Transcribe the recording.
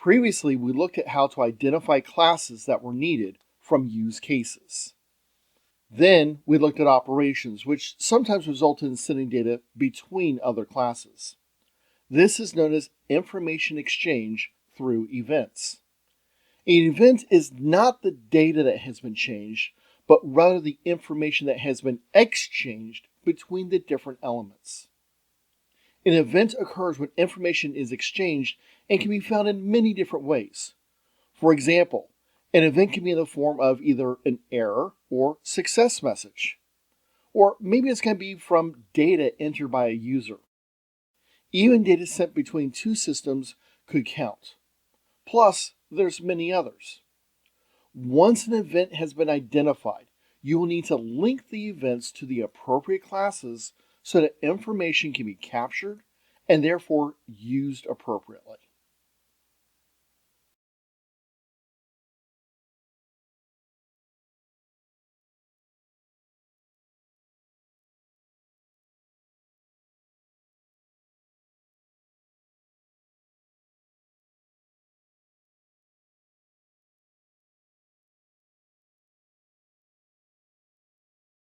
Previously, we looked at how to identify classes that were needed from use cases. Then we looked at operations, which sometimes result in sending data between other classes. This is known as information exchange through events. An event is not the data that has been changed, but rather the information that has been exchanged between the different elements. An event occurs when information is exchanged and can be found in many different ways. For example, an event can be in the form of either an error or success message. Or maybe it's going to be from data entered by a user. Even data sent between two systems could count. Plus, there's many others. Once an event has been identified, you will need to link the events to the appropriate classes so that information can be captured and therefore used appropriately.